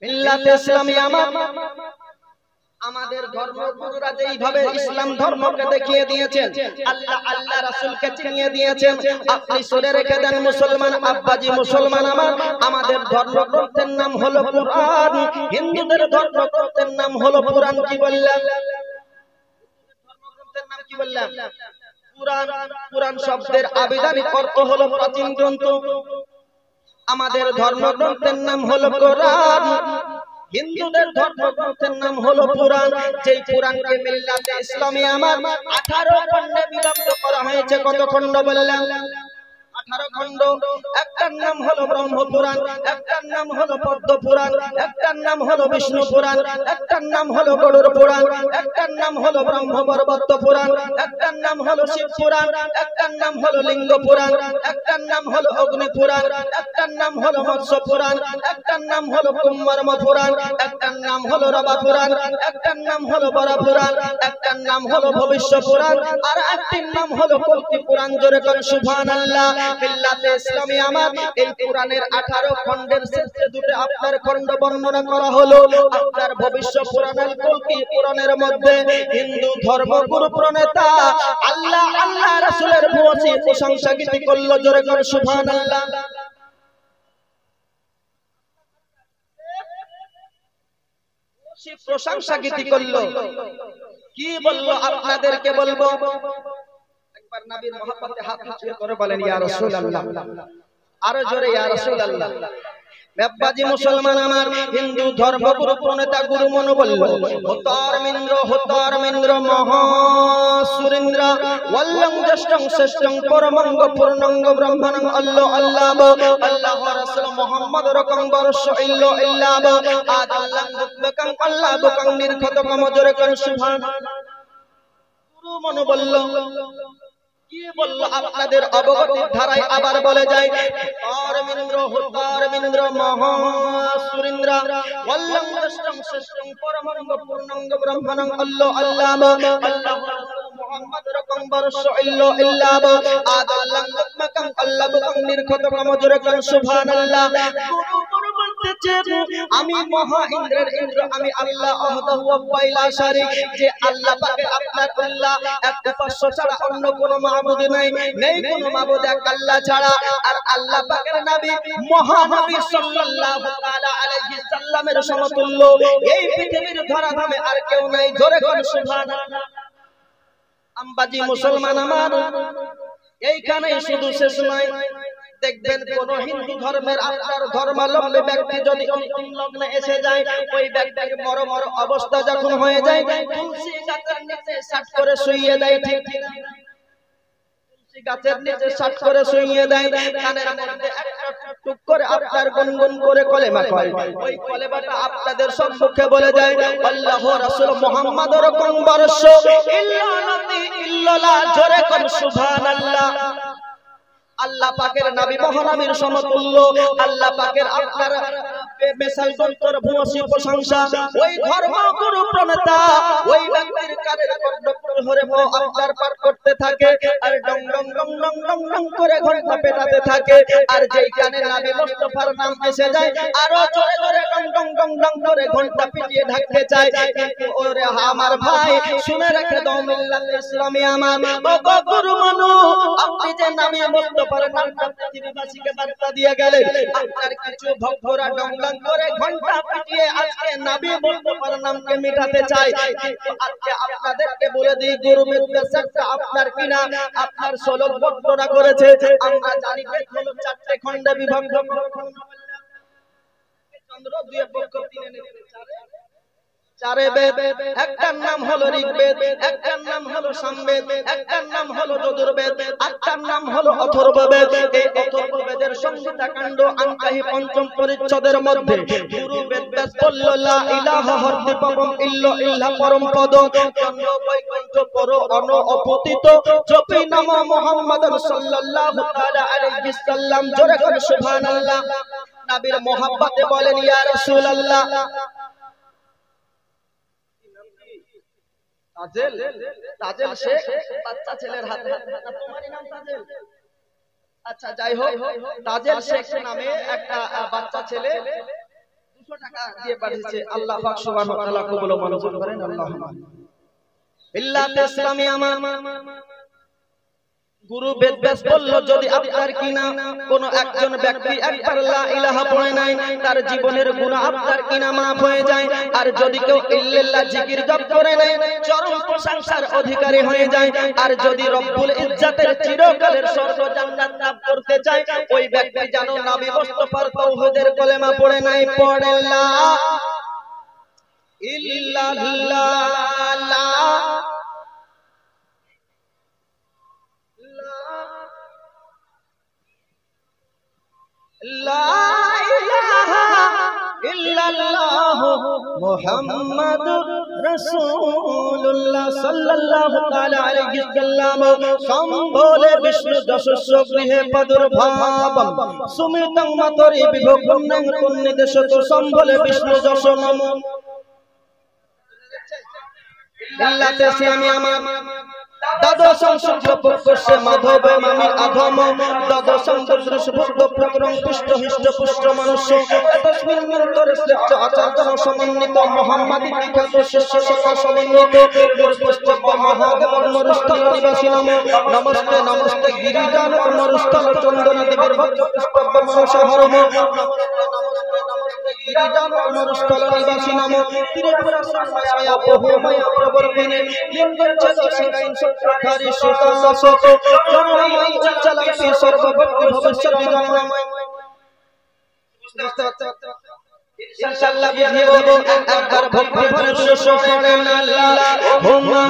মিল্লাতে ইসলামী আমাদের ধর্মগুরুরা যেইভাবে ইসলাম ধর্মকে দেখিয়ে দিয়েছেন, আল্লাহ রাসূলকে চিনিয়ে দিয়েছেন। আপনি শুনে রেখে দেন মুসলমান আব্বাজি, মুসলমান আমাদের ধর্মগ্রন্থের নাম হলো কুরআন। হিন্দুদের ধর্মগ্রন্থের নাম হলো কুরআন। কি বললাম? ধর্মগ্রন্থের নাম কি বললাম? কুরআন। কুরআন শব্দের আবিধানিক অর্থ হলো প্রাচীন গ্রন্থ। আমাদের ধর্মগ্রন্থের নাম হলো কোরআন। হিন্দুদের ধর্মগ্রন্থের নাম হলো পুরাণ। যেই পুরাণকে মিল্লাতে ইসলামী 18 খণ্ডে বিভক্ত করা হয়েছে। কত খণ্ড বললাম? 18 খণ্ড। একটার নাম হলো ব্রহ্মপুরাণ, একটার নাম হলো পদ্ম পুরাণ, একটার নাম হলো বিষ্ণু পুরাণ, একটার নাম হলো গরুড় পুরাণ, একটার নাম হলো ব্রহ্মবর্বত্য পুরাণ, একটার নাম হলো শিব পুরাণ, একটার নাম হলো লিঙ্গ পুরাণ, একটার নাম হলো অগ্নি পুরাণ, একটার নাম হলো মৎস্য পুরাণ, একটার নাম হলো কুম্ভকর্ণ পুরাণ, একটার নাম হলো রবা পুরাণ, একটার নাম হলো বরা পুরাণ, একটার নাম হলো ভবিষ্য পুরাণ, আর একটির নাম হলো কল্কি পুরাণ। জোরে করে সুবহানাল্লাহ। মিল্লাতে ইসলামী এই কোরআনের 18 খণ্ডের শেষে দুটো আপনার খণ্ড বর্ণনা করা হলো। আপনার ভবিষ্য পুরাণের কল্কি পুরাণের মধ্যে হিন্দু ধর্মগুরু প্রণেতা আল্লাহ রাসূলের ভূয়সী প্রশংসা গীতি করলো। জোরে করে সুবহানাল্লাহ। প্রশংসা গীতি করলো। কি বললো? আপনাদেরকে বলবো। একবার নবীর মহব্বতে হাত উঁচু করে বলেন ইয়া রাসূলুল্লাহ। আরো জোরে ইয়া রাসূলুল্লাহ। ব্যাপাজি মুসলমান হিন্দু ধর্মগুরু প্রণেতা গুরু মনু বলল, হোতার মিন্দ্র মহাসুরেন্দ্র ওয়াল্লং জ্যেষ্ঠং শ্রেষ্ঠং পরমঙ্গ পূর্ণঙ্গ ব্রহ্মণং আল্লাহ রাসূল মুহাম্মদ রকম বর্ষ ইল্লা আদাল্লাং বুকং আল্লাহ বুকং নির্খতকম। জোরে করে সুবহানাল্লাহ। গুরু মনু বলল। কি বলল? আপনাদের অবগতির ধারায় আবার বলে যায়, হোতার মিন্দ্র মহাসুরেন্দ্র ওয়াল্লং জ্যেষ্ঠং শ্রেষ্ঠং পরমঙ্গ পূর্ণঙ্গ ব্রহ্মণং আল্লাহ মুহাম্মদ রকম বর্ষ ইল্লা আদাল্লাং বুকং আল্লাহ বুকং নির্খতকম। জোরে করে সুবহানাল্লাহ। আমি মহা ইন্দ্রের ইন্দ্র, আমি আল্লাহ আহদাহু ওয়াইলা শারীক। যে আল্লাহ পাকে আপনার আল্লাহ এক উপাস্য ছাড়া অন্য কোনো মাবুদ নেই কোনো মাবুদ এক আল্লাহ ছাড়া। আর আল্লাহ পাকের নবী মহানবী সাল্লাল্লাহু তাআলা আলাইহি সাল্লামের সমতুল্য এই পৃথিবীর ধরাধামে আর কেউ নাই। জোরে করে সুবহানাল্লাহ। আম্বাজি মুসলমান এইখানে শুধু শেষ নয়। দেখবেন কোন হিন্দু ধর্মের আপনার ধর্মাবলম্বী ব্যক্তি যদি অন্তিম লগ্নে এসে যায়, ওই ব্যক্তির মরমর অবস্থা যখন হয়ে যায়, তুলসী গাছের নিচে সাট করে শুইয়ে দেয়। ঠিক না? তুলসী গাছের নিচে সাট করে শুইয়ে দেয়। কানের মধ্যে একটা টুক করে আপনার গুনগুন করে কলেমা কয়। ওই কলেমাটা আপনাদের সম্মুখে বলে যায়, আল্লাহ রাসূল মুহাম্মদ রকম বর্ষ ইল্লা নাতি ইল্লাল্লাহ। জোরে করে সুবহানাল্লাহ। আল্লাহ পাকের নবী মহানবীর সমতুল্য, আল্লাহ পাকের আপনার বেসাল তন্তর ভূয়সী প্রশংসা। ওই ধর্মগুরু প্রণেতা ওই ব্যক্তির কানের কর্ণকুল ধরে আপনার পাঠ করতে থাকে, আর ডং ডং ডং ডং ডং ডং করে ঘন্টা পেটাতে থাকে। আর যেই কানে নবী মুস্তাফার নাম এসে যায়, আরো জোরে জোরে ডং ডং ডং ডং করে ঘন্টা পিটিয়ে ঢাকতে চায়। কিন্তু ওরে আমার ভাই, শুনে রেখে দাও মিল্লাতে ইসলামী বাবা গুরু মানু, আপনি যে নবী মুস্তাফার নামটা পৃথিবীবাসীকে বার্তা দিয়ে গেলেন, আপনার কিছু ভক্তরা ডং ডং করে ঘন্টা পিটিয়ে আজকে নবী মুস্তাফার নামকে মিটাতে চায়। কিন্তু আজকে আপনাদেরকে বলে দিই, গুরু মেদরেসাটা আপনার কিনা, আপনার শ্লোক বর্ণনা করেছে। আমরা জানি হলো 4টে খণ্ডে বিভক্ত। চন্দ্র দুই পক্ষ তিনে নেবে চারে বেদ। একটার নাম হলো ঋগ্বেদ, একটার নাম হলো সামবেদ, একটার নাম হলো যজুর্বেদ, একটার নাম হলো অথর্ববেদ। এই অথর্ববেদের সংহিতা কাণ্ড আঙ্কাহি পঞ্চম পরিচ্ছদের মধ্যে গুরু বেদব্যাস বলল, লা ইলাহা হর্দিপবম ইল্লা পরম পদ জন্ম বৈকুণ্ঠ পর অন অপতিত জপি নাম মুহাম্মাদুর সাল্লাল্লাহু তাআলা আলাইহি সাল্লাম। জোরে করে সুবহানাল্লাহ। নবীর মহব্বতে বলেন ইয়া রাসূলুল্লাহ। তাজেল শেখ বাচ্চা ছেলের হাতে। তোমারই নাম তাজেল? আচ্ছা, যাই হোক, তাজেল শেখ নামে একটা বাচ্চা ছেলে টাকা দিয়ে পাঠিয়েছে। আল্লাহ পাক সুবহানাহু ওয়া তাআলা কবুল ও মঞ্জুর করেন। আল্লাহুম্মা ইল্লাতে ইসলামী আমার গুরু বেদব্যাস বলল, যদি আপনার কিনা কোন একজন ব্যক্তি একবার লা ইলাহা পড়ে নাই, তার জীবনের গুনাহ আপনার কিনা মাফ হয়ে যায়। আর যদি কেউ ইল্লাল্লাহ জিকির জপ করে নাই, চরম প্রশংসার অধিকারী হয়ে যায়। আর যদি রব্বুল ইজ্জাতের চিরকালের স্বর্গ জান্নাত লাভ করতে চায়, ওই ব্যক্তি যেন নবী মুস্তাফার তাওহীদের কলেমা পড়ে নাই, পড়ে লা ইল্লাল্লাহ লা ইলাহা ইল্লাল্লাহ মুহাম্মাদুর রাসূলুল্লাহ সাল্লাল্লাহু তাআলা আলাইহি সাল্লাম। সম্বলে বিষ্ণু যশস্ব গৃহে প্রাদুর্ভাবম সুমিতং মাতরি বিভক্তং কুন্নিদেশত সম্বলে বিষ্ণু যশ নম। ইল্লাতে ইসলামী আমার দ্বাদশং শুক্লপক্ষে মাধব মামি আধম দ্বাদশং দুর্দৃশভুক্ত প্রকরং পুষ্ট হিষ্ট পুষ্ট মনুষ্য তস্মিন মন্তরে শ্রেষ্ঠ আচার্য সমন্বিত মোহাম্মদী বিখ্যাত শিষ্য সখা সমন্বিত দুর্পুষ্টব্য মহাদেব মরুস্থল নিবাসী নম। নমস্তে নমস্তে গিরিজান মরুস্থল চন্দন দেবীর ভক্ত পুষ্পব্য মনুষ্য হরম। গিরিজান মরুস্থল নিবাসী নম। ত্রিপুরা সর্বমায়া বহুমায়া প্রবর্তিনে লিঙ্গের ছেদ শিকাইন সত্রধারী সুতাশত জন্মময় উজ্জ্বলাপি সর্বভক্তি ভবিষ্যতি জন্মময়। ইনশাআল্লাহ বুঝিয়ে দেব, একবার ভক্তি ভরে সুর করেন আল্লাহুম্মা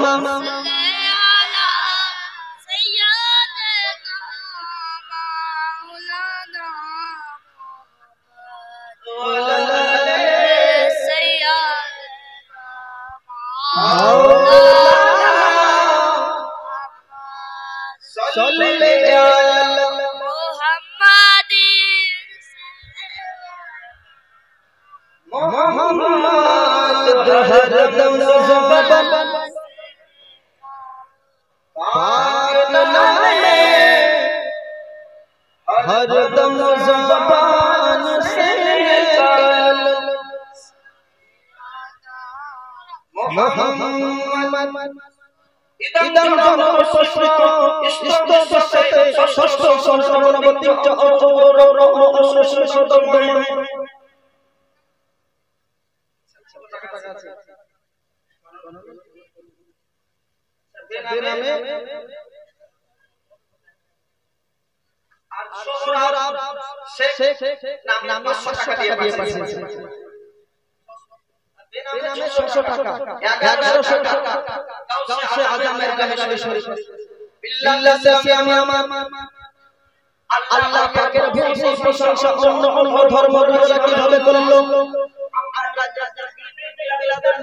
हरदम ज़बान से मोहम्मद इदं जन्म पुष्पित इस्तो बसते षष्ठ संस्मरणवती च नाम 500 টাকা দিয়ে পাঠিয়েছে। বেনামে 600 টাকা 1100 টাকা গাউসে আজমের কাহিনী শরীফ। বিল্লাহি আমি আমার আল্লাহ পাকের ভূষণ প্রশংসা অন্য অন্য ধর্মগুলোরা কিভাবে করলো। আমরা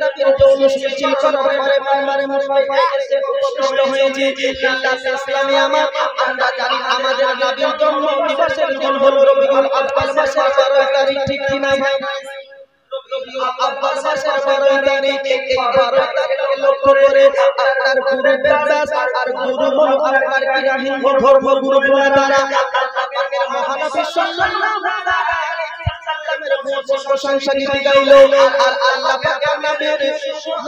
নবীর জৌলুস মিছিল করার পরে বারবার মুস্তাফা এসে উপবিষ্ট হয়েছে। বিল্লাহি ইসলামী আমার আমরা জানি আমাদের নবীর জন্ম দিবসের দিন হলো রবিউল আউয়াল মাসের 12 তারিখ, ঠিক কি না ভাই? রবিউল আউয়াল মাসের 12 তারিখ, এই 12 তারিখকে লক্ষ্য করে আপনার গুরু বেদব্যাস আর গুরু হলো আপনার কিরা হিন্দু ধর্ম গুরু তারা আল্লাহ পাকের মহানবী সাল্লাল্লাহু আলাইহি ওয়াসাল্লামের প্রশংসা গীত গাইলো। আর আল্লাহ পাকের নবীর শুভ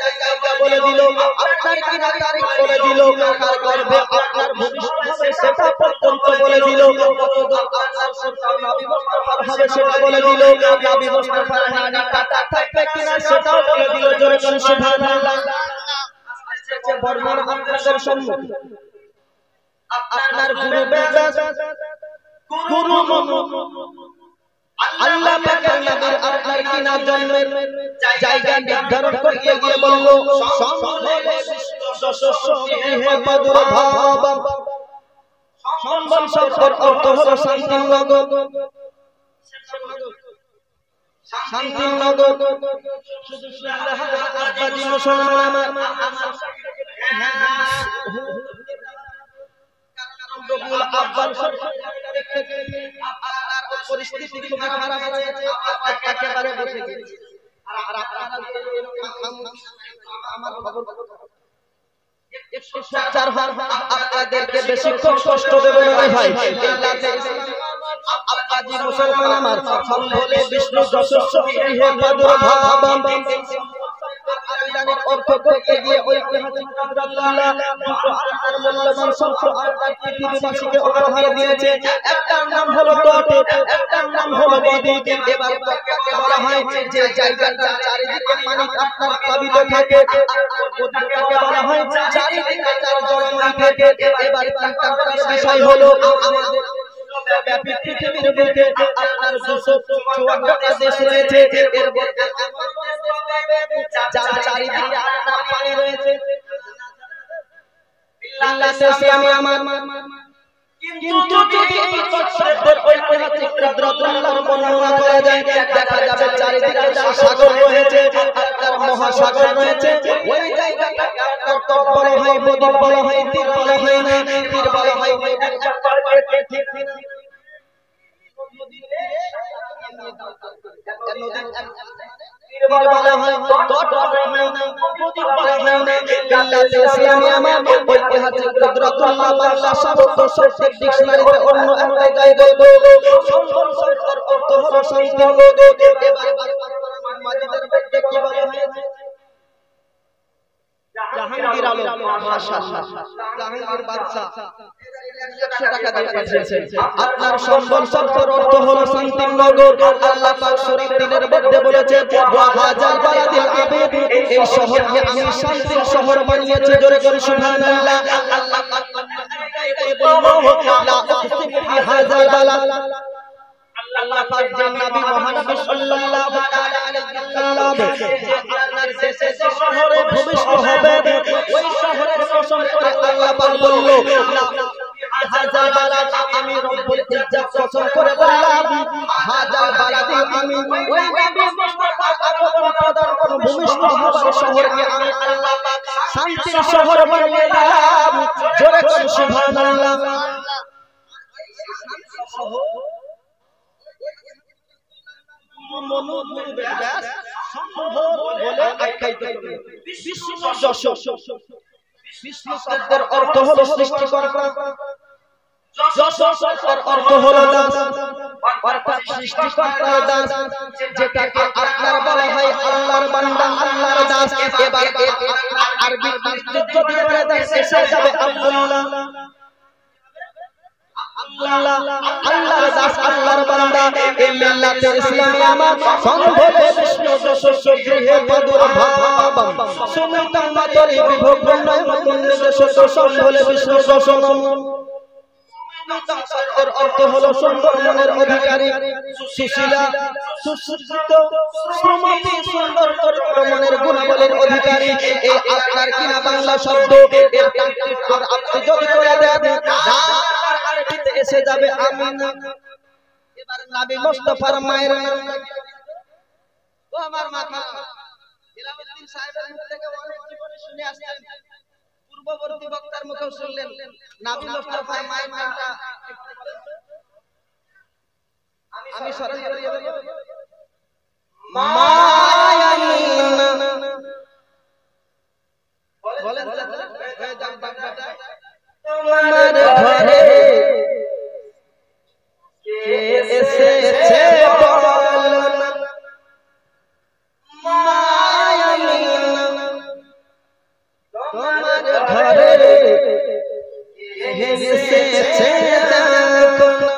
জায়গা বলে দিল, আপনার কিরা তারিখ বলে দিল, কার গর্ভে আপনার ভবিষ্যৎ হবে সেটা পর্যন্ত বলে দিল, কতদূর আপনার সন্তান নবী মুস্তাফার হবে সেটা বলে দিল, নবী মুস্তাফার নানি কাটা থাকবে কিনা সেটাও বলে দিল। জোরে কোন সুবহানাল্লাহ। আজকে বর্ণনা আপনাদের সম্মুখে আপনার গুরু বেদব্যাস গুরু আল্লাহ পাকের নবীর আপনার কিনা জন্মের জায়গা নির্ধারণ করতে গিয়ে বলল, সম্বলে বিষ্ণু যশস্ব গৃহে প্রাদুর্ভাবম। সম্বল শব্দের অর্থ হলো শান্তির নগর। শান্তির নগর শুধু আব্বাজি মুসলমান আমার রবিউল আউয়াল পরিস্থিতি খুব খারাপ হয়েছে, একেবারে বসে গেছে। আর আপনারা আমার খবর একটু সচ্চার হন, আপনাদেরকে বেশি কষ্ট দেব না ভাই। আব্বাজি মুসলমান আমার সম্বলে বিষ্ণু যশস্ব হে প্রাদুর্ভাবম অর্থ করতে গিয়ে ঐতিহাসিক রাদিয়াল্লাহু দুটো আল্লাহর মূল্যবান সম্পদ আল্লাহ পৃথিবীবাসীকে উপহার দিয়েছে। একটার নাম হলো তট, একটার নাম হলো নদী। এবার তটকে বলা হয় যে জায়গাটা চারিদিকে পানি আপনার প্লাবিত থাকে, নদীকে বলা হয় চারিদিকে তার জলময় থাকে। এবার চিন্তা করার বিষয় হলো আমাদের ব্যাপী পৃথিবীর বুকে আপনার 254টা দেশ রয়েছে, এর মধ্যে যার চারিদিকে আপনার পানি রয়েছে মিল্লাতে ইসলামী আমার। কিন্তু যদি এই শব্দের ঐতিহাসিক কুদরতুল্লাহর বর্ণনা করা যায়, দেখা যাবে চারিদিকে যার সাগর রয়েছে, আপনার মহাসাগর রয়েছে, ওই জায়গাটাকে আপনার তট বলা হয়, বদ্বীপ বলা হয়, তীর বলা হয় না, তীর বলা হয় ঠিক না? জাহাঙ্গীর আলম মাশাআল্লাহ, জাহাঙ্গীর বাদশা 100 টাকা দিয়ে পাঠিয়েছেন। আপনার সম্বল শব্দের অর্থ হলো শান্তির নগর। আল্লাহ পাক সূরা তিনের মধ্যে বলেছে ওয়া হাজাল বালাদিল আবিদ, এই শহরকে আমি শান্তির শহর বানিয়েছি। জোরে করে সুবহানাল্লাহ। আল্লাহ পাক বলল লা উকসিমু বিহাযাল বালাদ। আল্লাহ পাক যে নবী মহানবী সাল্লাল্লাহু আলাইহি ওয়াসাল্লাম যে আপনার দেশে যে শহরে ভূমিষ্ঠ হবে, ওই শহরের কসম করে আল্লাহ পাক বলল হাজার বালাদ, আমি রব্বুল ইজ্জত কসম করে বললাম হাজার বালাদি, আমি ওই নবী মুস্তাফা আগমন প্রদান কোন ভূমিষ্ঠ হবার শহরকে আমি আল্লাহ পাক শান্তির শহর বানিয়ে দিলাম। জোরে করে সুবহানাল্লাহ। বিষ্ণু শব্দের অর্থ হলো সৃষ্টিকর্তা, যশোর অর্থ হলো দাস, অর্থাৎ সৃষ্টিকর্তার দাস, যেটাকে আপনার বলা হয় আল্লাহর বান্দা, আল্লাহর দাস। এবার আরবি যদি বলে দেন এসে যাবে আল্লাহ, আল্লাহর দাস, আল্লাহর বান্দা। এই মিল্লাতে ইসলামী আমার সম্বলে বিষ্ণু যশস্ব গৃহে প্রাদুর্ভাবম সুমিতং মাতরি বিভক্ত নয় নতুন নিজস্ব সম্বলে বিষ্ণু যশস্ব। এর অর্থ হলো সুন্দর মনের অধিকারী, সুশীলা, সুশিক্ষিত, শ্রমতী, সুন্দর চরিত্র মনের গুণাবলীর অধিকারী। এই আপনার কিনা বাংলা শব্দ, এর ট্রান্সলেটর আপনি যদি করে দেন আরবিতে এসে যাবে আমিনা। এবার নবী মুস্তাফার মায়ের নাম ও আমার মাথা ইলামউদ্দিন সাহেবের মুখ থেকে অনেক জীবনে শুনে আসছেন, পূর্ববর্তী বক্তার মুখেও শুনলেন। নবী মুস্তাফার মায়ের নামটা আমি সরাসরি বলবো মায়ামিনা। বলেন হয়ে যাক বাবাটা তোমার ঘরে কে এসেছে বল না, মায়ামিনা তোমার ঘরে কে এসেছে দেখো না।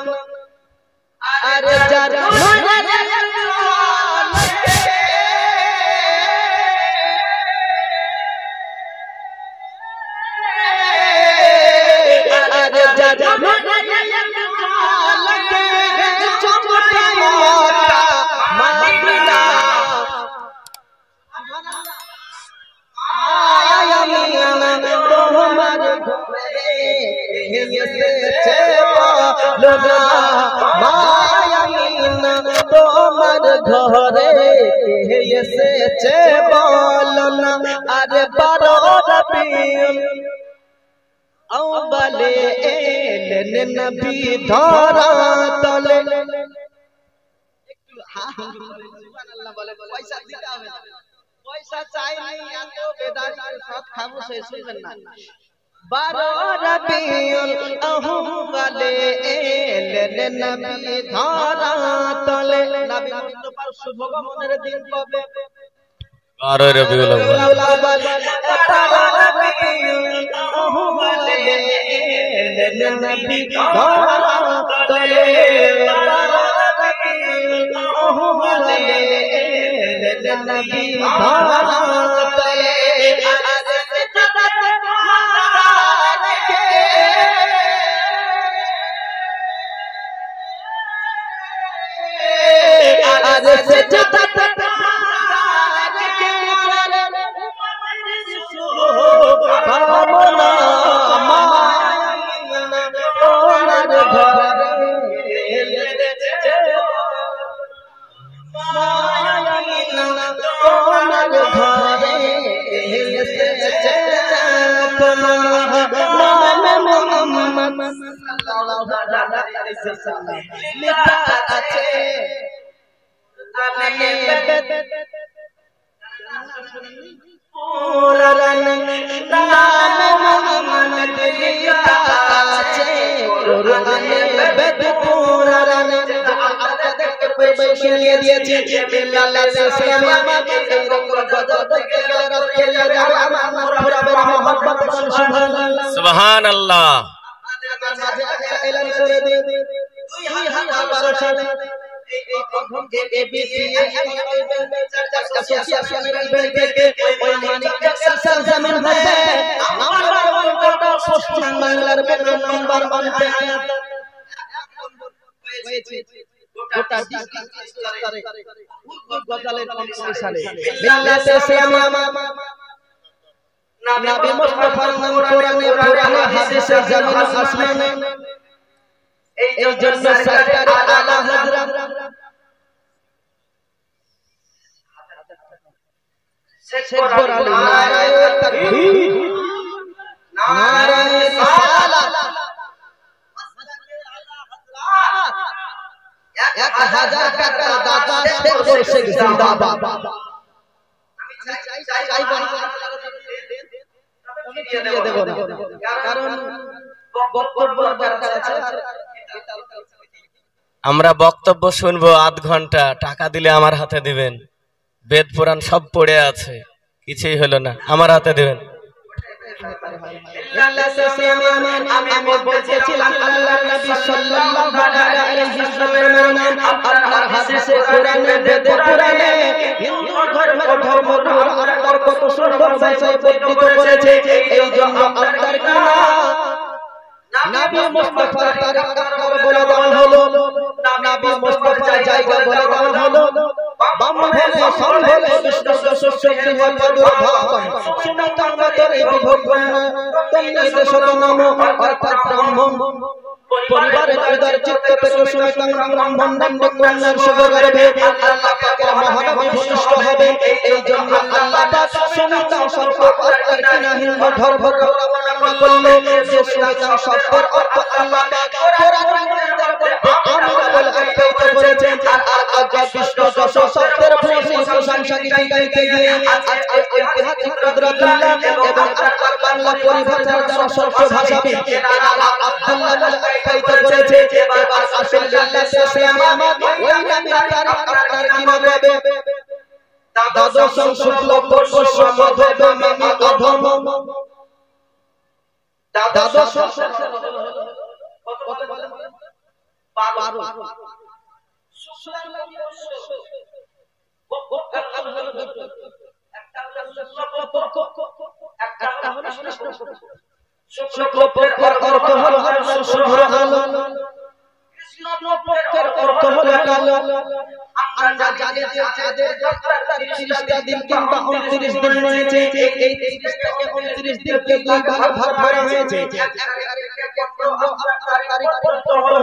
আর যারা তোমার ঘরে এসেছে বল না। আরে 12 রবিউল আউয়ালে এলেন নবী ধরা তলে। একটু সুবহানাল্লাহ বলে, পয়সা দিতে হবে না, পয়সা চাই নাই, এত বেদাত সব খামোশ হয়ে শুনবেন না। বারো রবিউল আউয়ালে এলেন নবী ধরা তলে। নবী মুস্তাফার শুভ গমনের দিন কবে? 12 রবিউল আউয়াল। 12 রবিউল আউয়ালে এলেন নবী ধরা তলে। 12 রবিউল আউয়ালে এলেন নবী ধরা তলে। লিখা আছে শুনিয়ে দিয়েছি সুবহানাল্লাহ। এলান করে দিয়ে 2012 সালে এই প্রথম অ্যাসোসিয়েশনের থেকে ওই মানিকচক সরজমিন হতে নাম্বার 1 পশ্চিম বাংলার নাম্বার 1 তে হয়েছে গোটা ডিস্ট্রিক্ট স্তরে গজালের কম্পিটিশনে। মিল্লাতে ইসলামিয়া নবী মুস্তাফার নাম কোরআনে পুরাণে হাদিসে জামিন আসমানে। এই জন্য সরকার আলা হযরত শেখ আলী নারায়ে তাকবীর নারায়ে রিসালাত 1000 টাকার দাতা শেখ জিন্দাবাদ। আমি চাই দেব না, কারণ বক্তব্য দরকার আছে। আমরা বক্তব্য শুনবো আধ ঘন্টা, টাকা দিলে আমার হাতে দিবেন। বেদ পুরাণ সব পড়ে আছে, কিছুই হলো না, আমার হাতে দিবেন। আমি বলতেছিলাম আল্লাহর নবী সাল্লাল্লাহু আলাইহি ওয়াসাল্লামের নাম আপনার হাদিসে কোরআনে বেদে পুরাণে হিন্দু ধর্মগুরু আল্লাহর কত সুন্দর ভাষায় বর্ণিত করেছে। এই জন্য আপনার কি নবী মুস্তাফার তারিখ বলে দেওয়া হলো, নবী মুস্তাফার জায়গা বলে দেওয়া হলো। বাম ভেলে সম ভেলে বিষ্ণু শস্য বিভব দুর্ভাগম সুনতম তরে বিভব তন্নে দেশত নাম অর্থাৎ ব্রাহ্মণ পরিবারের উদার চিত্ত থেকে সুনতম ব্রাহ্মণ কন্যার শুভ গর্ভে আল্লাহ পাকের মহানবী ভূমিষ্ঠ হবে। এই জন্য আল্লাহ পাক সুনতম শব্দ অর্থের কিনা হিন্দু ধর্ম অবলম্বন করলো। যে সুনতম শব্দের অর্থ আল্লাহ পাক কোরআনের মধ্যে আমির বলে আখ্যায়িত করেছেন। আর আজ বিষ্ণু শব্দের প্রশংসা গাইতে গিয়ে আজকে ঐতিহাসিক কুদরতুল্লাহ এবং আরকার বাংলা পরিভাষার যারা শব্দ ভাষাবিদ এরা আব্দুল্লাহ বলে আখ্যায়িত করেছে। এবার আসল লিল্লাহি ইসলামিয়া ওই নামের তারিখ আপনার কি হবে? দ্বাদশ শুক্ল পক্ষ মধ্যে মিমি অধম দ্বাদশ কত বলেন? 12 শুক্লপক্ষের অর্থ হলো শুভ্র আলো, কৃষ্ণপক্ষের অর্থ হলো কালো। আমরা জানি যে যাদের 30টা দিন কিংবা 29 দিন রয়েছে, এই 30 থেকে 29 দিনকে দুই ভাগে ভাগ করা হয়েছে।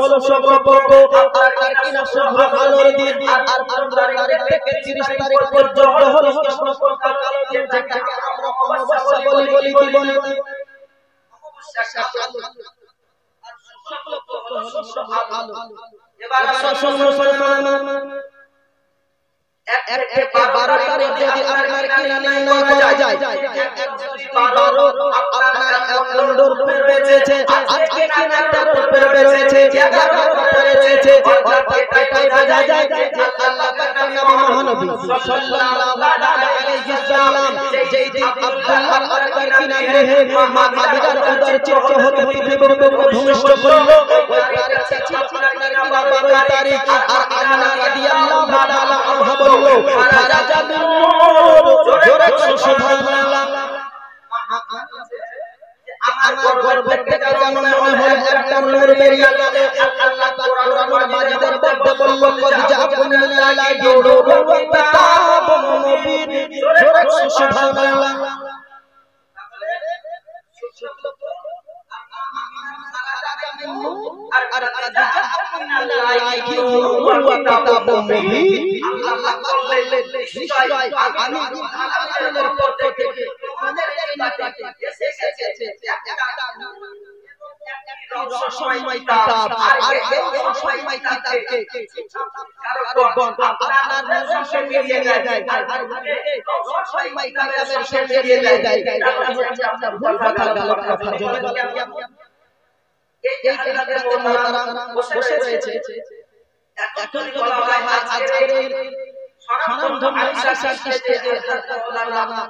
হলো শুক্লপক্ষ আর কিনা শুভ্র আলোর দিন, আর 15 তারিখ থেকে 30 তারিখ পর্যন্ত হলো কৃষ্ণপক্ষ কালো দিন, যেটাকে আমরা অমাবস্যা বলি কি বলি? এবার আসুন মুসলমান, 1 থেকে 12 তারিখ যদি আপনার কিনা নির্ণয় করা যায়, 12 আপনার 11 রূপে রয়েছে, আজকে কিনা 13 রূপে রয়েছে, 11 রূপে রয়েছে। এটাই বোঝা যায় যে আল্লাহ পাকের নবী মহানবী সাল্লাল্লাহু আলাইহি সাল্লাম যেই দিন আব্দুল্লাহ আকবর কিনা গ্রহে মা মাদিনার উদর চিত্র হতে পৃথিবীর বুকে ভূমিষ্ঠ করলো, ওই তারিখটা ছিল আপনার কিনা 12 তারিখ। আর আমিনা রাদিয়াল্লাহু তাআলা আনহা বলল ফারাজা বিন নূর, জোরে করে সুবহানাল্লাহ। আমার গর্ভের থেকে যেন মনে হলো একটা নূর বেরিয়ে গেল। আল্লাহ পাক কোরআনুল মাজিদের মধ্যে বলল কদ জাআকুম মিনাল্লাহি নূরুন ওয়া কিতাবুম মুবিন, জোরে করে সুবহানাল্লাহ। আর জাআকুম মিনাল্লাহি নূরুন ওয়া কিতাবুম মুবিন, আল্লাহ বললেন নিশ্চয় আমি আল্লাহর পক্ষ থেকে তোমাদের নিকটে এসেছে একটা রহস্যময় কিতাব। আর এই রহস্যময় কিতাবকে কারণ আপনার নূরের সঙ্গে নিয়ে যায়, আর রহস্যময় কিতাবের সঙ্গে নিয়ে যায়, হচ্ছে আপনার ভুল কথা গলত কথা। যদি বলেন এই হাদিসের মোহতারাম বসে রয়েছে, এখন বলা হয় আজকের এই সনাতন আলিশান স্টেজে হযরত মাওলানা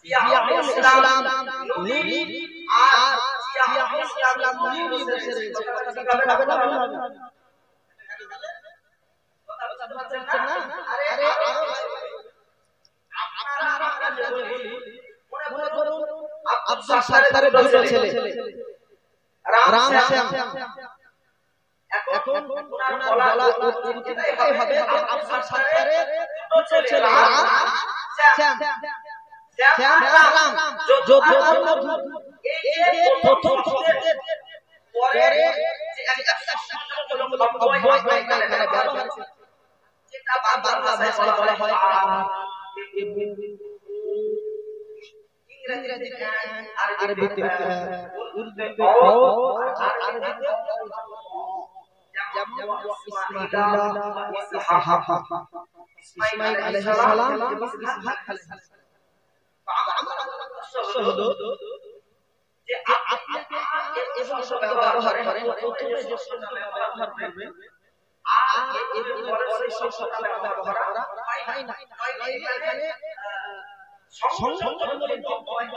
জিয়াউল ইসলাম নূরি আর জিয়াউল ইসলাম নূরি বসে রয়েছে। কথাটা ঠিক হবে না ভুল হবে? কথা বুঝছেন না? আরে আপনারা বলি মনে করুন আব্দুল সত্তারের দুটো ছেলে রাম শ্যাম, এখন ওনার বলা এটাই হবে যে আব্দুল সত্তারের দুটো ছেলে রাম শ্যাম, শ্যাম রাম। যদি এই যে প্রথম শব্দের পরে যে একটা শব্দমূলক অব্যয় এখানে ব্যবহার হচ্ছে, যেটা বাংলা ভাষায় বলা হয় ইংরেজিতে আরবিতে উর্দুতে ও আর আরবিতে যেমন ইসমাঈলা ওয়া ইসহাক, ইসমাঈল আলাইহিস সালাম এবং ইসহাক আলাইহিস সালাম। আমার প্রশ্ন হলো যে আপনি এই শব্দ ব্যবহার করেন, প্রথমে যে শব্দ ব্যবহার করবেন আর এর পরে সেই শব্দ ব্যবহার করা হয় না। এখানে সংযোগমূলক যে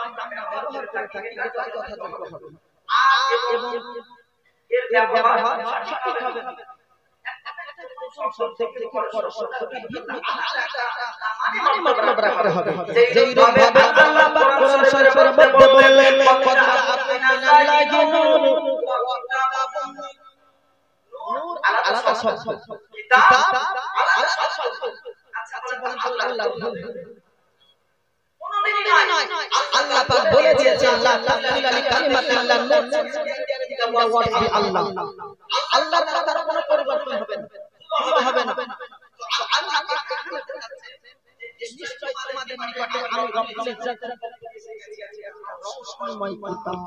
আমরা ব্যবহার করে থাকি এটাই যথাযথ হবে, আর এবং এর ব্যবহার সঠিক হবে না। প্রথম শব্দ থেকে পরের শব্দটি ভিন্ন আলাদা মানে মতলব রাখতে হবে। যেই ভাবে আল্লাহ পাক কোরআন শরীফের মধ্যে বললেন কদ জাআকুম মিনাল্লাহি নূরুন ওয়া কিতাবুম মুবিন, নূর আলাদা শব্দ, কিতাব আলাদা শব্দ। আচ্ছা বলেন তো আল্লাহর ভুল? আল্লাহ পাক বলে দিয়েছেন লা তাবদীলা লিকালিমাতিল্লাহ, আল্লাহ আল্লাহর কথার কোনো পরিবর্তন হবে না, হবে না। তো আল্লাহ পাক এখানে বলেছেন যে নিশ্চয় তোমাদের নিকটে আমি রব্বুল ইজ্জত রহস্যময় কিতাব,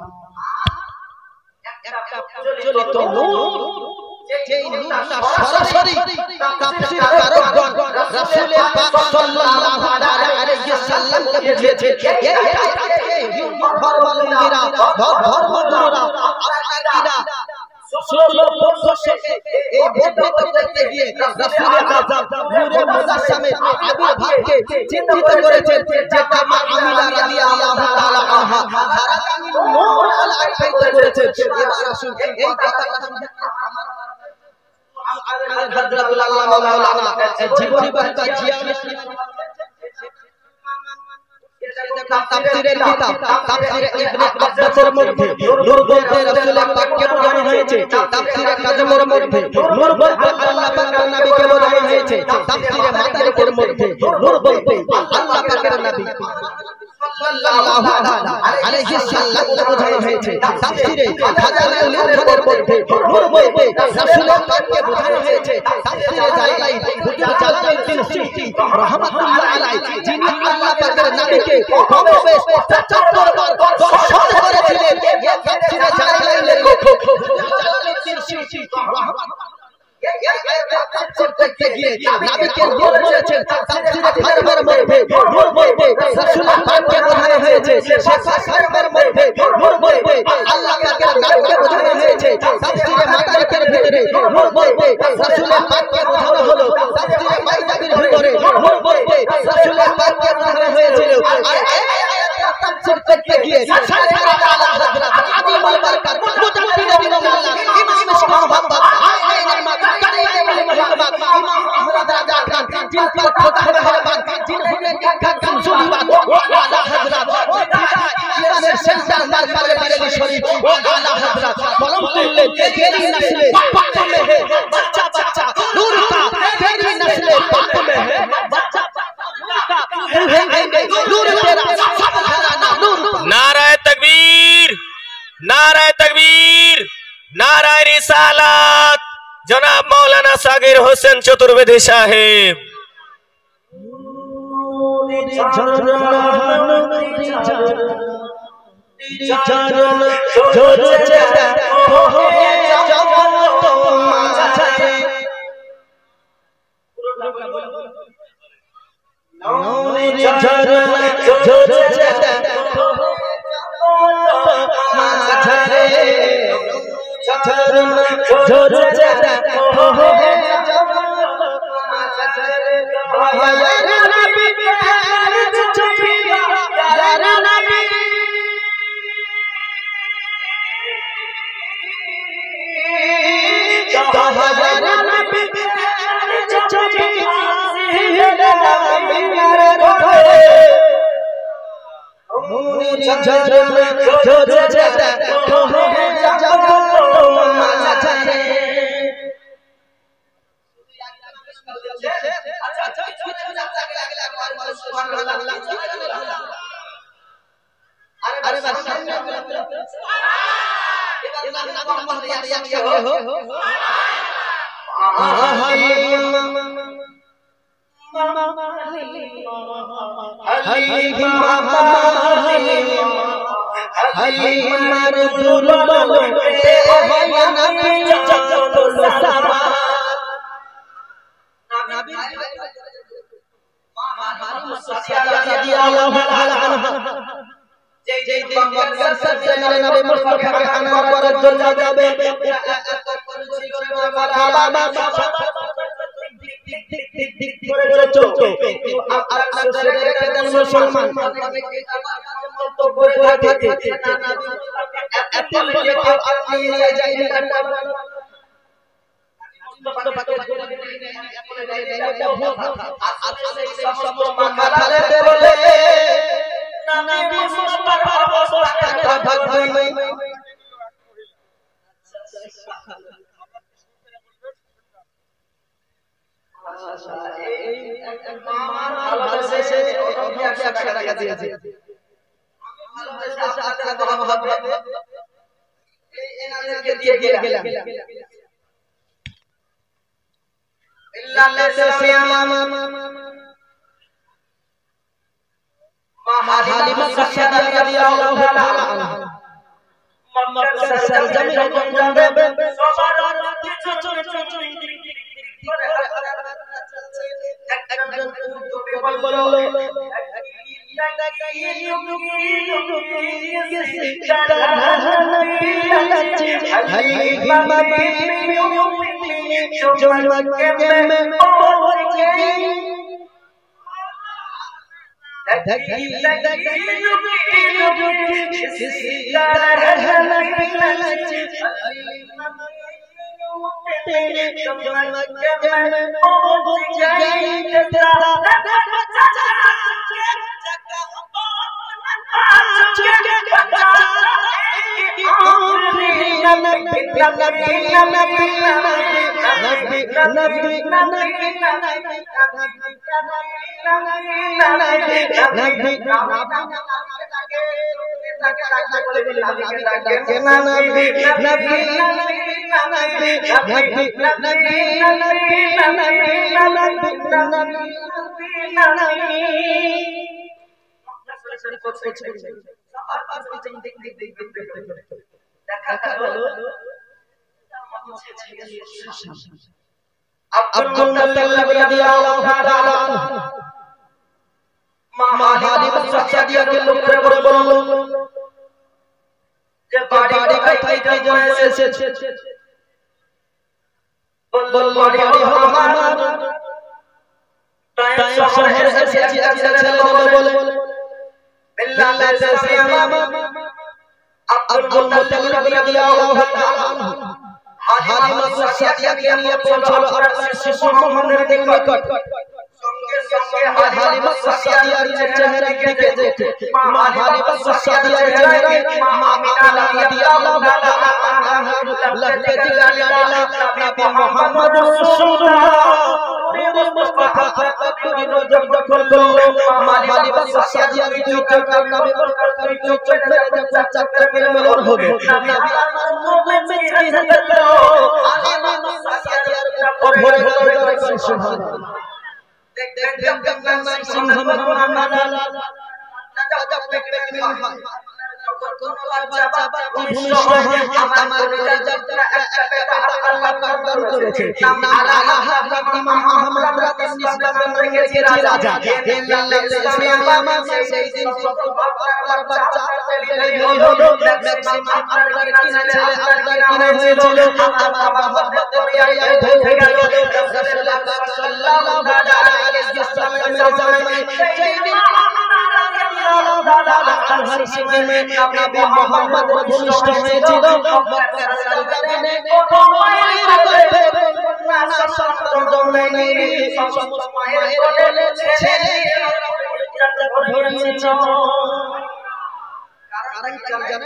একটা প্রজ্বলিত নূর, যেই নূরটা সরাসরি তাফসীর কারকগণ রাসূল পাক সাল্লাল্লাহু আলাইহি সাল্লামকে বুঝিয়েছে। এই ধর্মাবলম্বীরা ধর্মগুরুরা আপনার কিনা ষোলোর পক্ষ থেকে এই বিবৃত করতে গিয়ে রাসূল আযম নূরে মুজাসসামের আবির্ভাবকে চিহ্নিত করেছেন, যেটা মা আমিনা রাদিয়াল্লাহু তাআলা আনহা হারাকানি নূর বলে আখ্যায়িত করেছেন। এবার রাসূল এই কথাটা শুনে হযরত আল্লামা মাওলানা জীবনী বার্তা জিয়াউল ইসলাম তাফসীরের কিতাব তাফসীরে ইবনে আব্বাসের মধ্যে নূর বলতে রাসূলের পাককে বোঝানো হয়েছে, তাফসীরে কাজমের মধ্যে নূর বলতে আল্লাহ পাকের নবীকে বোঝানো হয়েছে, তাফসীরে মাদারিকের মধ্যে নূর বলতে আল্লাহ পাকের নবী সাল্লাল্লাহু আলাইহি সাল্লামকে বোঝানো হয়েছে, তাফসীরে খাজানাতুল ইরফানের মধ্যে নূর বলতে রাসূলের পাককে বোঝানো হয়েছে, তাফসীরে জালালাই হুজুর জালালউদ্দিন সুয়ুতী রাহমাতুল্লাহ আলাইহি যিনি আল্লাহ পাকের নবীকে কমবেশ ৭৫ বার দর্শন করেছিলেন, এই তাফসীরে জালালাইনের লেখক হুজুর জালালউদ্দিন সুয়ুতী রাহমাতুল্লাহ করতে গিয়ে নবীকে বলেছেন তাফসীরে কারিমের মধ্যে নূর মধ্যে রাসূল পাককে বোঝানো হয়েছে শেফা কারিমের মধ্যে নূর মধ্যে আল্লাহ পাকের নামকে বোঝানো হয়েছে তাফসীরে মাদারিকের ভিতরে নূর মধ্যে রাসূল পাককে বোঝানো হলো তাফসীরে মাইদানির ভিতরে নূর মধ্যে রাসূল পাককে বোঝানো হয়েছিল আর তাফসীর করতে গিয়ে সারা আলা হযরত আদিমুল বারকাত মুজাদ্দিদ ইমাম ইমাম মিশকাত মুহাম্মদ আইনের মাতা ইমাম আহমদ রাজা খান जिन पर खुदा मेहरबान जिन्होंने देखा कमजोरी बात आला हजरत इराने सेंटर दरबार बरेली शरीफ आला हजरत कलम तुल्ले तेरी नस्ल पाक में है बच्चा बच्चा नूर का तेरी नस्ल पाक में है बच्चा बच्चा नूर तेरा सब घराना नूर नारे तकबीर नारे रिसालत जनाब मौलाना सागिर হোসেন চতুর্বেদী साहेब আব্দুল মুত্তালিব রাদিয়াল্লাহু তাআলা মা হালিমা সাদিয়াকে লক্ষ্য করে বলল যে বাড়ি কোথায় কি জন্য এসেছে? বলল বাড়ি হলো আমার, তাই শহরে এসেছি একটা ছেলে বলে বিল্লাহ ইসলাম আব্দুল মুত্তালিব রাদিয়াল্লাহু তাআলা হালিমা সাদিয়াকে নিয়ে পৌঁছলো আপনার শিশু মোহাম্মদের নিকট। সঙ্গে সঙ্গে হালিমা সাদিয়ার চেহারা দিকে দেখে মা হালিমা সাদিয়ার চেহারায় মা আমিনা রাদিয়াল্লাহু তাআলা আনহা লাগতে দিলেন নবী মুহাম্মদ রাসূলুল্লাহ নূরে মুস্তাফা আতরি নজর দখল করলো। মা হালিমা সাদিয়ার দুই চোখ নবী বরকত দুই চোখ মেরে যখন চাকর মেরে মিলন হবে নবী আমার মুমিন চেহারা দেখলো হালিমা সাদিয়ার উপর ভরে গেল সুবহানাল্লাহ। নবী মুহাম্মদ ভূমিষ্ঠ হয়েছিল মক্কার সরজমিনে কোন মায়ের গর্ভে নানা সন্তান জন্মায়নি, সমস্ত মায়ের কোলে ছেলে ধরেছিল। কারণ কি জানেন?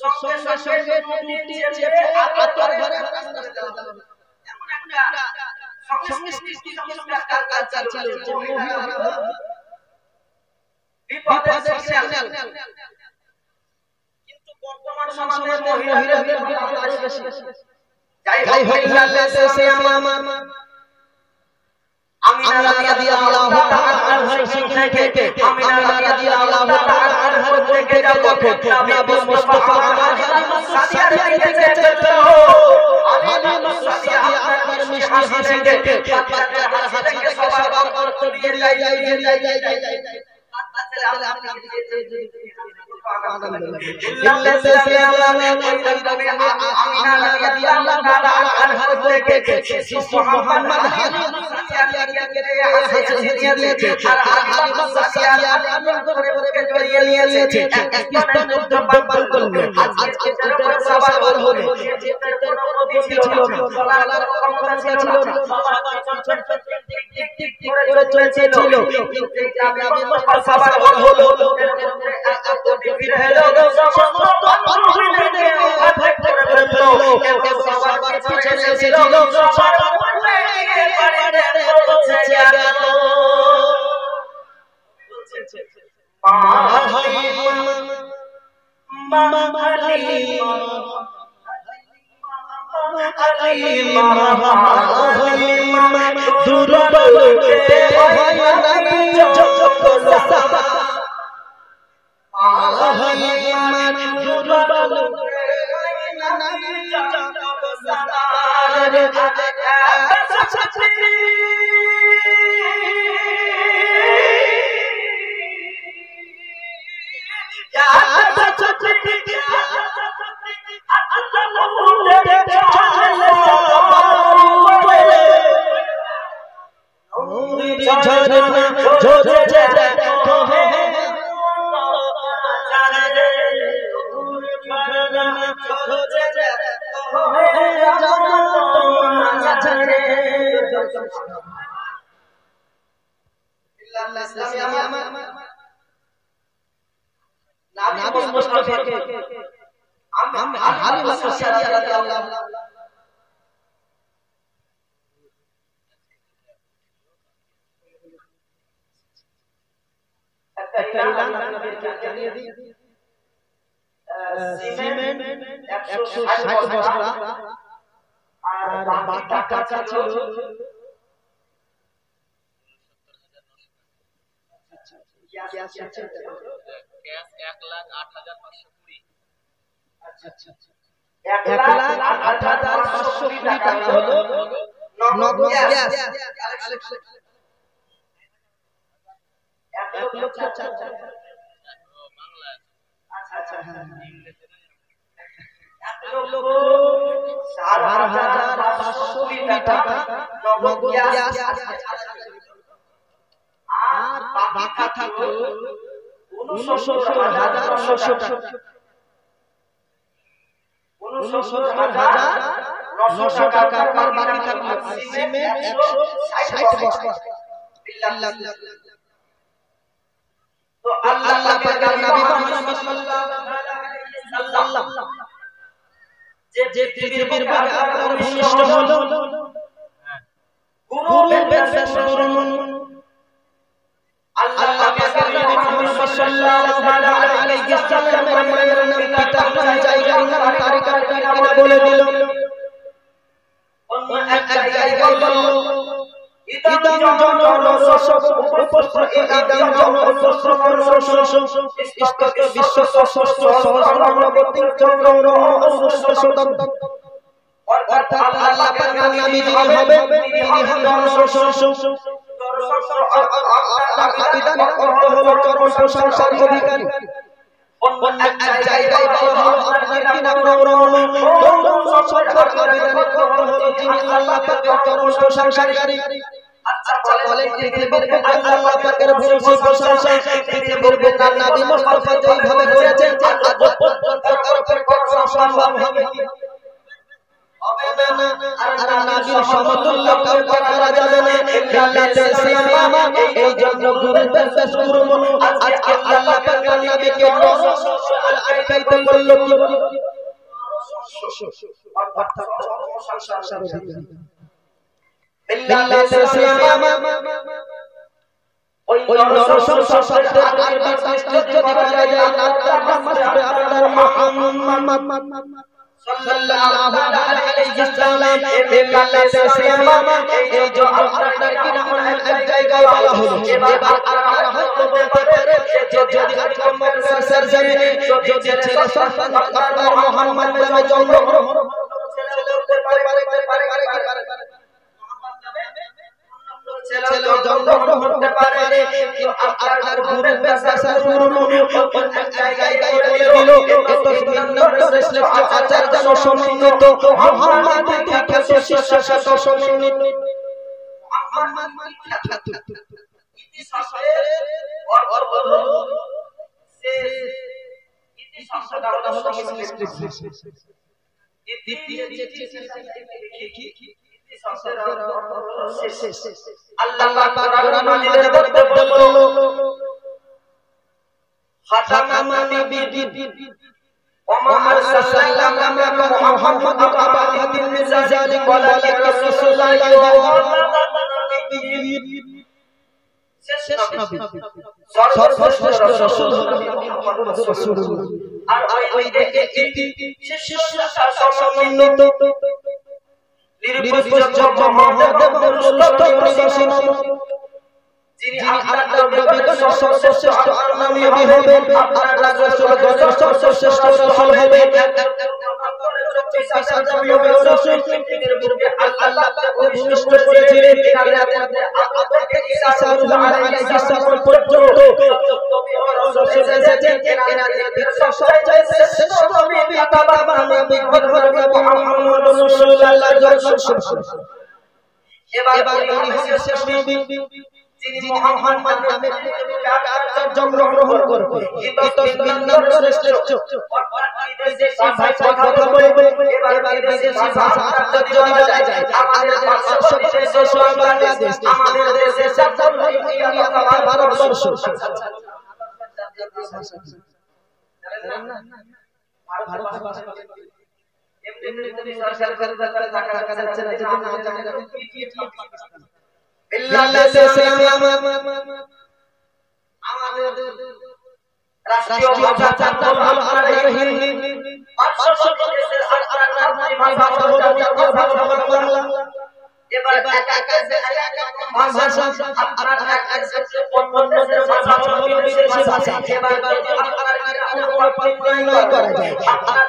সঙ্গে সঙ্গে টুটি চেপে আতর ঘরে এমন একটা সংস্কৃতি সংস্কার কালচার ছিল যে বিপদের সিগন্যাল। কিন্তু বর্তমান সমাজে মহিলাদের আরো বেশি। যাই হোক আল্লাহ দেশে আমার আমিনা রাদিয়াল্লাহু তাআলা আনহার শিক্ষা থেকে আমিনা রাদিয়াল্লাহু তাআলা আনহার থেকে যখন নবী মুস্তাফা আমার হালিমা সাদিয়াকে দেখেছিল হালিমা সাদিয়া আপনার মিষ্টি হাসি দেখে বাচ্চাদের হাসি দেখে সবার অন্তর দিয়ে যায় সিমেন্ট 160 বস্তা আর বাকি টাকা ছিল গ্যাস 1,08,520 1,08,520 কোটি টাকা হলো নগদ গ্যাস। 1,04,500 কোটি টাকা নগদ গ্যাস, আর বাকি থাকলো 69,900 টাকা। 69,900 টাকার বাকি থাকলো সিমেন্ট 160 বস্তা। তো আল্লাহ পাকের নবী মুহাম্মদ সাল্লাল্লাহু আলাইহি ওয়াসাল্লাম যে পৃথিবীর বুকে আপনার ভূমিষ্ঠ হলো, গুরু বেদব্যাস গুরুমুন আল্লাহ পাকের নবী মুহাম্মদ সাল্লাল্লাহু আলাইহি ওয়াসাল্লামের মায়ের নাম, পিতার নাম, জায়গার নাম, তারিখের কিনা বলে দিল। অন্য এক জায়গায় বলল ইদম জনরসব উপস্র ইদম জনরসব ইস্তত বিশ্ব সহস্র সহস্রাবতী চক্র অসুসদম। অর্থাৎ আল্লাহ পাকের নবী যিনি হবে তিনি হবেন নরসব। বিধানের অর্থ হলো চরম প্রশংসার অধিকারী। অন্য এক জায়গায় বলা হলো আপনার কি নাম নরম, বিধানের অর্থ হলো যিনি আল্লাহ পাকের চরম প্রশংসাকারী। আচ্ছা বলেন পৃথিবীর বুকে আল্লাহ পাকের ভরসা প্রশংসা পৃথিবীর বুকে নবী মুস্তাফা যেইভাবে করেছেন আজ পর্যন্ত কারো পক্ষে সম্ভব হবে না। আর নবীর সমতুল্য কাউকে করা যাবে না। মিল্লাতে ইসলাম এই জন্য গুরু বেদব্যাস গুরুমুন আজকে আল্লাহ পাকের নবীকে আখ্যায়িত করলো কি অর্থাৎ প্রশংসার অধিকারী। মিল্লাতে ইসলাম ওই নরসব শব্দের আরবি ট্রান্সলেট যদি করা যায় নাম আসবে আপনার মুহাম্মদ সাল্লাল্লাহু আলাইহি ওয়াসাল্লাম। মিল্লাতে ইসলাম এই যে আপনার কি নাম এক জায়গায় বলা হলো। এবার আপনারা হয়তো বলতে পারেন যে যদি আজকে মক্কার সরজমিনে যদি ছেলে সন্তান আপনার মুহাম্মদ নামে জন্মগ্রহণ ছেলে জন্মগ্রহণ করতে পারে, কিন্তু আপনার গুরু বেদব্যাস গুরুমুন এক জায়গায় বলে দিল এত সুন্দর শ্রেষ্ঠ আচার্য সমন্বিত মুহাম্মদ বিখ্যাত শিষ্য শত সমন্বিত মুহাম্মদ বিখ্যাত ইতিহাসের অর্থ হলো শেষ। ইতিহাসটা হলো সংস্কৃত। দ্বিতীয় যে কি আল্লাহ পাক কোরআন মাজিদের মধ্যে বলল খাতামান নবিয়্যিন ওয়া মা আরসালনাকা মুহাম্মাদুন আবা আহাদিন মিন রিজালিকুম ওয়ালাকিন রাসূলুল্লাহি ওয়া নবিয়্যিন। শেষ নবী সর্বশ্রেষ্ঠ রাসূল হলো মুহাম্মদুর রাসূলুল্লাহ। আর ওই দেখে শিষ্য সমন্বিত নিরপেক্ষ মহাদেব মুস্তাফা যিনি আল্লাহর নবীগণ সর্বশ্রেষ্ঠ নবী হবেন, আল্লাহর রাসূল গণের সর্বশ্রেষ্ঠ রাসূল হবেন। আল্লাহ পাক ভূমিষ্ঠ করেছিলেন এনাদের আদম থেকে ঈসা আলাইহিস সালাম পর্যন্ত রাসূল এসেছেন। এনাদের ভিতরে সবচেয়ে শ্রেষ্ঠ নবী বাবা নবী মুহাম্মদ রাসূলুল্লাহ এবার উনি হচ্ছেন শেষ নবী যিনি মুহাম্মদ নামে জন্মগ্রহণ করবেন। শ্রেষ্ঠ বিদেশি ভাষায় কথা বলবে। এবার বিদেশি ভাষা যদি বলা যায় আমাদের সবচেয়ে দেশ বাংলাদেশ, আমাদের দেশের জাতীয় ইন্ডিয়া তথা ভারতবর্ষ। এমনি সরকার টাকা যাচ্ছে না, যদি না জানে মিল্লাতে ইসলাম আমাদের রাষ্ট্রীয় ভাষা হলো আপনার হিন্দি। 500 দেশের আপনার ভাষা হলো জাতীয় ভাষা হলো বাংলা। এবার এক ভাষা আপনার এক অন্য ভাষা হলো বিদেশি ভাষা। এবার আপনার প্রত্যয় করা যায় আপনার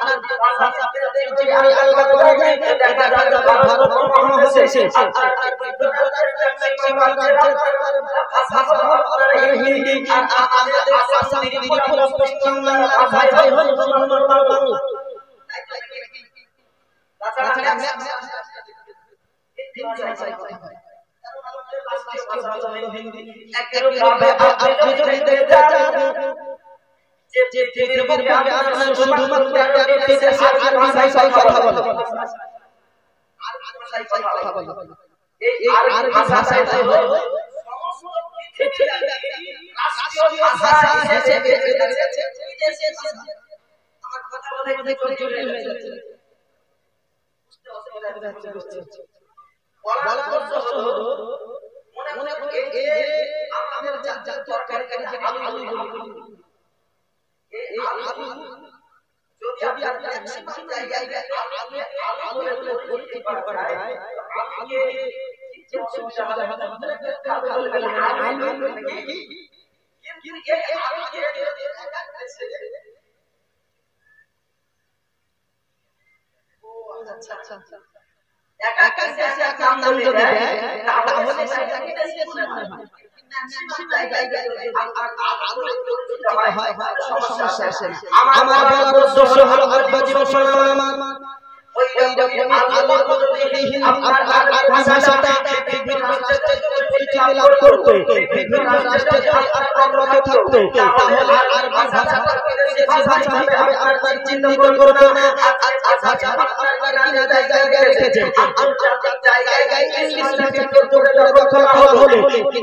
ভাষাতে যদি আমি আলাদা করা যায় দেখা যাবে ভারত মহাদেশে ভাষা হলো হিন্দি আর আমাদের ভাষা ত্রিপুরা পশ্চিম বাংলা ভাষাই হলো বাংলা তাছাড়া আমার বলার উদ্দেশ্য হলো আব্বাজি মুসলমান ওই রকমই আলো প্রতিদিন আপনার ভাষাটা বিভিন্ন রাষ্ট্রে পরিচিতি লাভ করতে বিভিন্ন রাষ্ট্রে যদি আপনার থাকতো তাহলে আর ভাষাটা বিদেশি ভাষা হিসেবে আপনার চিহ্নিত করতো না ভাষা আপনার কিনা জায়গায় রেখেছে আন্তর্জাতিক জায়গায় ইংলিশ লেখা করতে কথা হলো কিন্তু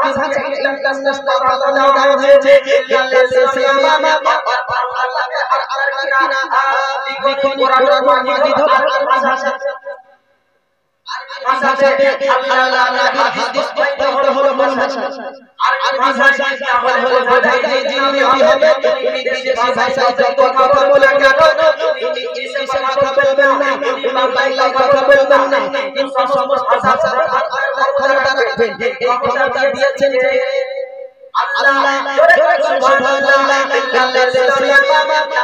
ভাষা ইন্টারন্যাশনাল বানানো হয়েছে ইংলিশে মামা আল্লাহ আর কিনা কোরআন মাজিদ ভাষা ভাষাতে আল্লাহ নবী হাদিস হলো কোন ভাষা আর ভাষা হলো বোঝাই যায় যিনি হবে উনি বিদেশি ভাষায় যত কথা বলে কেন উনি ইংলিশে কথা বলবেন না উনি বাংলায় কথা বলবেন না কিন্তু সমস্ত ভাষা ক্ষমতা রাখবেন এই ক্ষমতা দিয়েছেন যে আল্লাহ সুবহানাল্লাহ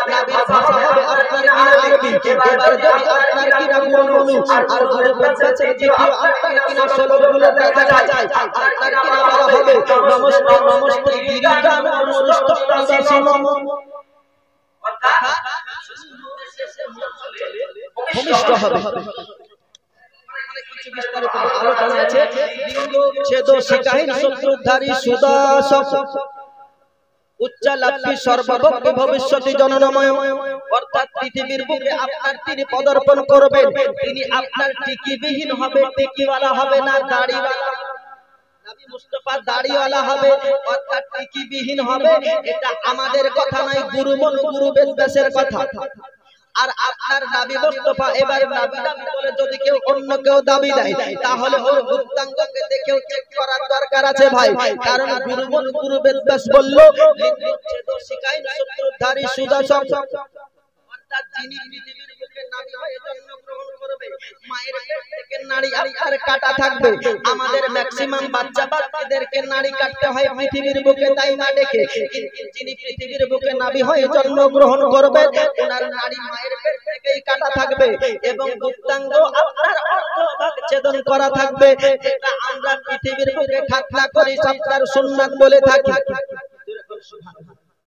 নবীর ভাষা হবে আপনার আরবি এবার যদি আপনার কিনা মনু আর ঘরে বলছে যে আপনার কিনা সলগুলো দেখা যায় আপনার কিনা বলা হবে নমস্কার নমস্তে গিরিজান নমস্কার দাসিম অর্থাৎ ভূমিষ্ঠ হবে আলোচনা আছে লিঙ্গ ছেদ শিকাহীন শত্রুধারী সুদাসক উচ্চালাপি সর্বভক্তি ভবিষ্যতি জননময় অর্থাৎ পৃথিবীর বুকে আপনার তিনি পদার্পণ করবেন তিনি আপনার টিকিবিহীন হবে টিকিওয়ালা হবে না দাড়িওয়ালা নবী মুস্তাফা দাড়িওয়ালা হবে অর্থাৎ টিকিবিহীন হবে এটা আমাদের কথা নয় গুরুমন গুরু বেদের কথা আর আপনার নবী মুস্তাফা এবার নবী বলে যদি কেউ অন্য কেউ দাবি দেয় তাহলে ওর গুপ্তাঙ্গকে দেখেও চেক করার দরকার আছে ভাই কারণ গুরুমন গুরু বেদ বলল লিঙ্গচ্ছেদ শিকাহীন শত্রুধারী সুদাসক অর্থাৎ যিনি পৃথিবীর বুকে নবী হয়ে জন্মগ্রহণ করবে মায়ের পেট থেকে নাড়ি আর কাটা থাকবে আমাদের ম্যাক্সিমাম বাচ্চাদেরকে নাড়ি কাটতে হয় পৃথিবীর বুকে তাই না দেখে কিন্তু যিনি পৃথিবীর বুকে নবী হয়ে জন্মগ্রহণ করবে ওনার নাড়ি মায়ের পেট থেকেই কাটা থাকবে এবং গুপ্তাঙ্গ আপনার অর্ধভাগ ছেদন করা থাকবে এটা আমরা পৃথিবীর বুকে ঠাট্টা করি সবটার সুন্নাত বলে থাকি